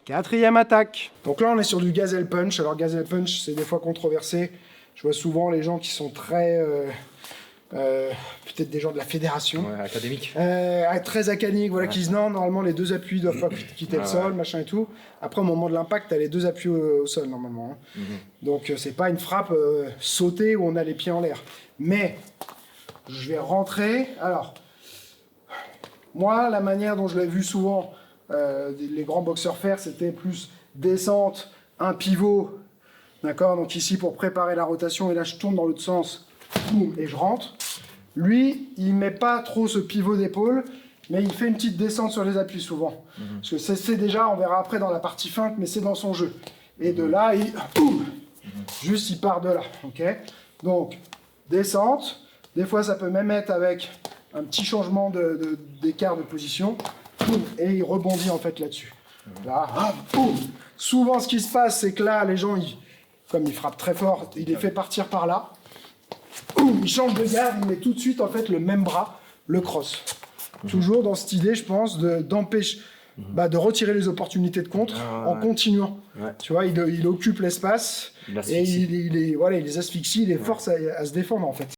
4e attaque. Donc là, on est sur du gazelle punch. Alors, gazelle punch, c'est des fois controversé. Je vois souvent les gens qui sont très... peut-être des gens de la fédération. Ouais, académique. Très académique, voilà, qui disent non, normalement, les 2 appuis doivent pas quitter le sol, machin et tout. Après, au moment de l'impact, tu as les 2 appuis au sol, normalement. Hein. Donc, c'est pas une frappe sautée où on a les pieds en l'air. Mais, je vais rentrer. Alors, moi, la manière dont je l'ai vu souvent, les grands boxeurs faire, c'était plus descente, un pivot, d'accord? Donc ici, pour préparer la rotation, et là, je tourne dans l'autre sens, boum, et je rentre. Lui, il met pas trop ce pivot d'épaule, mais il fait une petite descente sur les appuis, souvent. Parce que c'est déjà, on verra après dans la partie feinte, mais c'est dans son jeu. Et de là, boum, juste, il part de là, ok? Donc, descente. Des fois, ça peut même être avec un petit changement d'écart de position. Boum, et il rebondit en fait là-dessus. Là, boum. Souvent, ce qui se passe, c'est que là, les gens, comme ils frappent très fort, il les fait partir par là. Boum, il change de garde, il met tout de suite en fait le même bras, le cross. Toujours dans cette idée, je pense, d'empêcher, de retirer les opportunités de contre en continuant. Tu vois, il occupe l'espace et il les asphyxie, il les force à se défendre en fait.